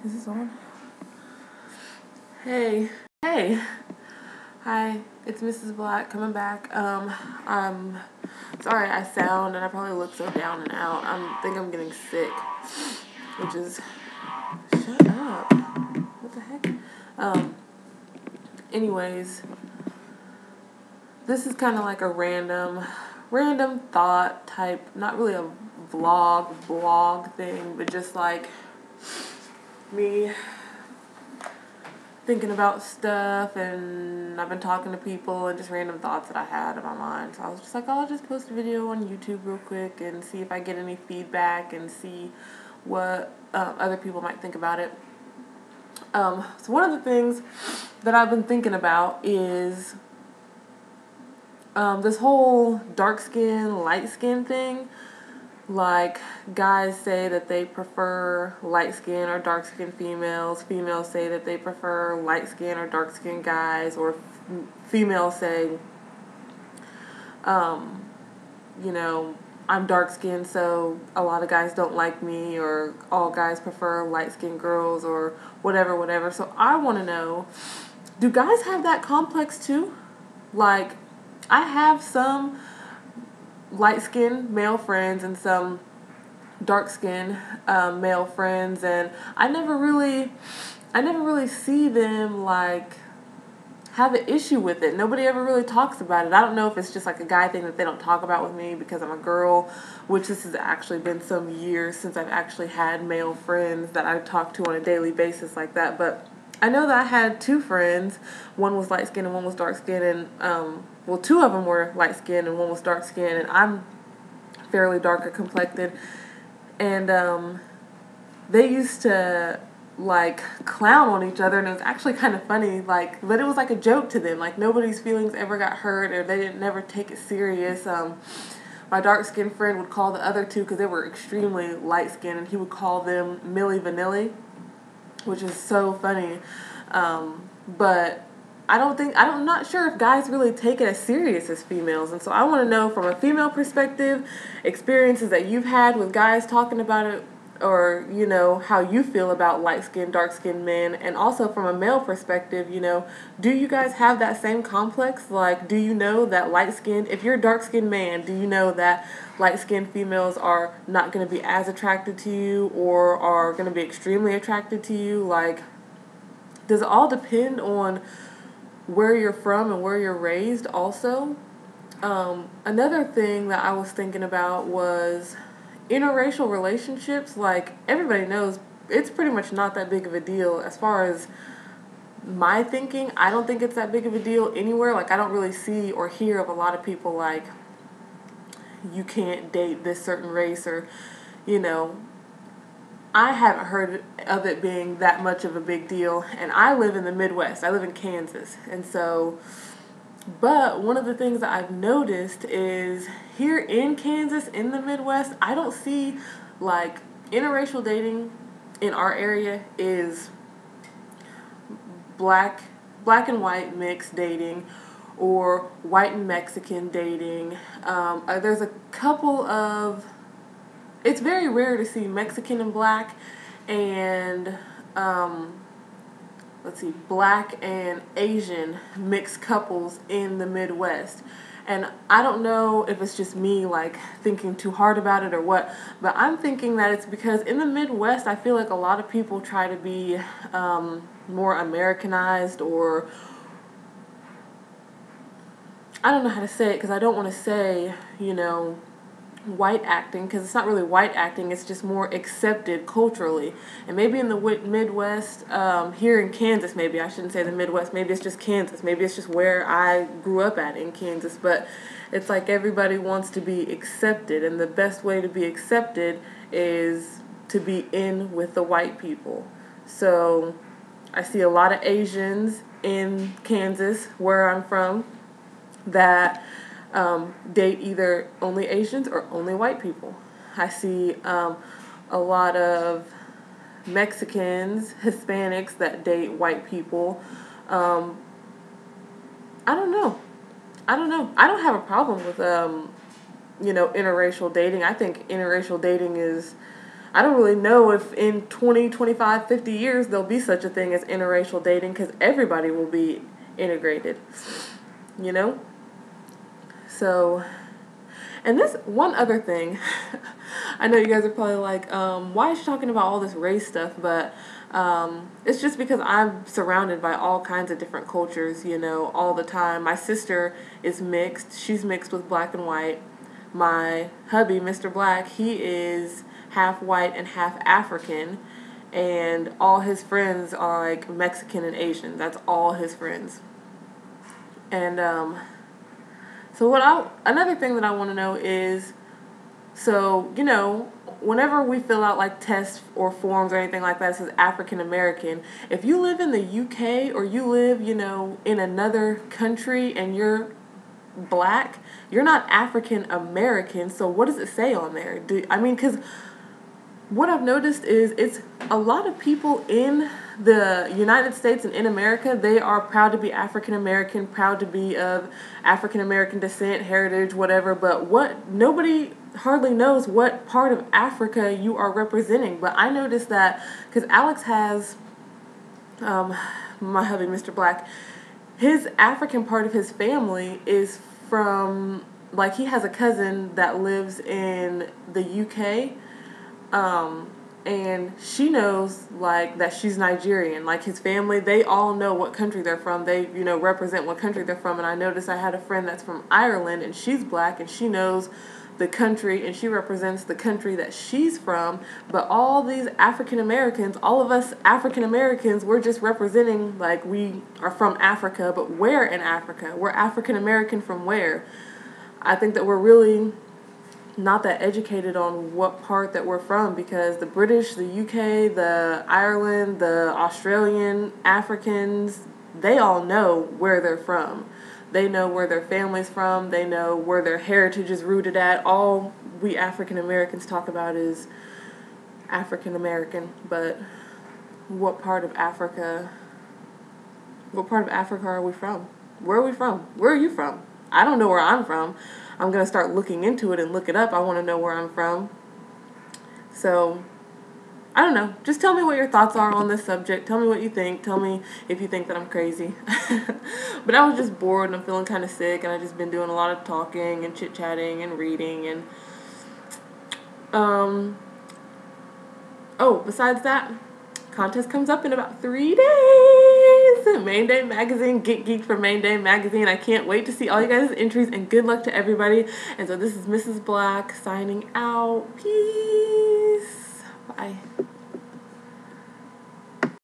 Is this on? Hey. Hi, it's Mrs. Black coming back. I'm sorry I sound and I probably look so down and out. I think I'm getting sick, which is, shut up. What the heck? Anyways, this is kind of like a random thought type, not really a blog thing, but just like me thinking about stuff, and I've been talking to people and just random thoughts that I had in my mind. So I was just like, I'll just post a video on YouTube real quick and see if I get any feedback and see what other people might think about it. So one of the things that I've been thinking about is this whole dark skin, light skin thing. Like, guys say that they prefer light skin or dark skin females. Females say that they prefer light skin or dark skin guys. Or females say, I'm dark skinned, so a lot of guys don't like me. Or all guys prefer light skinned girls, or whatever. So I want to know, do guys have that complex too? Like, I have some light-skinned male friends and some dark-skinned male friends, and I never really see them like have an issue with it. Nobody ever really talks about it. I don't know if it's just like a guy thing that they don't talk about with me because I'm a girl, which this has actually been some years since I've actually had male friends that I talk to on a daily basis like that. But I know that I had two friends. One was light skinned and one was dark skinned, and two of them were light skinned and one was dark skinned, and I'm fairly darker complected. And they used to like clown on each other, and it was actually kind of funny, like, but it was like a joke to them. Like, nobody's feelings ever got hurt, or they didn't never take it serious. My dark skinned friend would call the other two, because they were extremely light skinned, and he would call them Milli Vanilli, which is so funny. But I'm not sure if guys really take it as serious as females. And so I want to know, from a female perspective, experiences that you've had with guys talking about it, or, how you feel about light-skinned, dark-skinned men. And also from a male perspective, do you guys have that same complex? Like, do you know that light-skinned, if you're a dark-skinned man, do you know that light-skinned females are not going to be as attracted to you, or are going to be extremely attracted to you? Like, does it all depend on where you're from and where you're raised also? Another thing that I was thinking about was interracial relationships. Like, everybody knows it's pretty much not that big of a deal. As far as my thinking, I don't think it's that big of a deal anywhere. Like, I don't really see or hear of a lot of people like, you can't date this certain race, or, I haven't heard of it being that much of a big deal. And I live in the Midwest. I live in Kansas. And so, but one of the things that I've noticed is here in Kansas, in the Midwest, I don't see, like, interracial dating in our area is black and white mixed dating, or white and Mexican dating. There's a couple of, it's very rare to see Mexican and black, and black and Asian mixed couples in the Midwest. And I don't know if it's just me, like, thinking too hard about it or what, but I'm thinking that it's because in the Midwest, I feel like a lot of people try to be more Americanized, or I don't know how to say it, because I don't want to say, white acting, because it's not really white acting, it's just more accepted culturally. And maybe in the Midwest, here in Kansas, maybe I shouldn't say the Midwest, maybe it's just Kansas, maybe it's just where I grew up at in Kansas, but it's like everybody wants to be accepted, and the best way to be accepted is to be in with the white people. So I see a lot of Asians in Kansas, where I'm from, that date either only Asians or only white people. I see a lot of Mexicans, Hispanics that date white people. I don't know. I don't have a problem with interracial dating. I think interracial dating is, I don't really know if in 20, 25, 50 years there'll be such a thing as interracial dating, because everybody will be integrated, you know? So, and this one other thing, I know you guys are probably like, why is she talking about all this race stuff? But it's just because I'm surrounded by all kinds of different cultures, you know, all the time. My sister is mixed. She's mixed with black and white. My hubby, Mr. Black, he is half white and half African. And all his friends are like Mexican and Asian. That's all his friends. And so another thing that I want to know is, so, you know, whenever we fill out like tests or forms or anything like that, it says African American. If you live in the UK or you live, you know, in another country and you're black, you're not African American. So what does it say on there? Because what I've noticed is it's a lot of people in the United States and in America, they are proud to be African American, proud to be of African American descent, heritage, whatever, but nobody hardly knows what part of Africa you are representing. But I noticed that because Alex has, my hubby, Mr. Black, his African part of his family is from, like, he has a cousin that lives in the UK, and she knows, like, that she's Nigerian. Like, his family, they all know what country they're from. They, you know, represent what country they're from. And I noticed I had a friend that's from Ireland, and she's black, and she knows the country, and she represents the country that she's from. But all these African Americans, all of us African Americans, we're just representing, like, we are from Africa, but where in Africa? We're African American from where? I think that we're really not that educated on what part that we're from, because the British, the UK, the Ireland, the Australian, Africans, they all know where they're from. They know where their family's from. They know where their heritage is rooted at. All we African Americans talk about is African American, but what part of Africa are we from? Where are we from? Where are you from? I don't know where I'm from. I'm going to start looking into it and look it up. I want to know where I'm from. So, I don't know. Just tell me what your thoughts are on this subject. Tell me what you think. Tell me if you think that I'm crazy. But I was just bored and I'm feeling kind of sick, and I've just been doing a lot of talking and chit-chatting and reading. And, besides that, contest comes up in about 3 days. Main Day Magazine, Get Geek for Main Day Magazine. I can't wait to see all you guys' entries, and good luck to everybody. And so this is Mrs. Black signing out. Peace. Bye.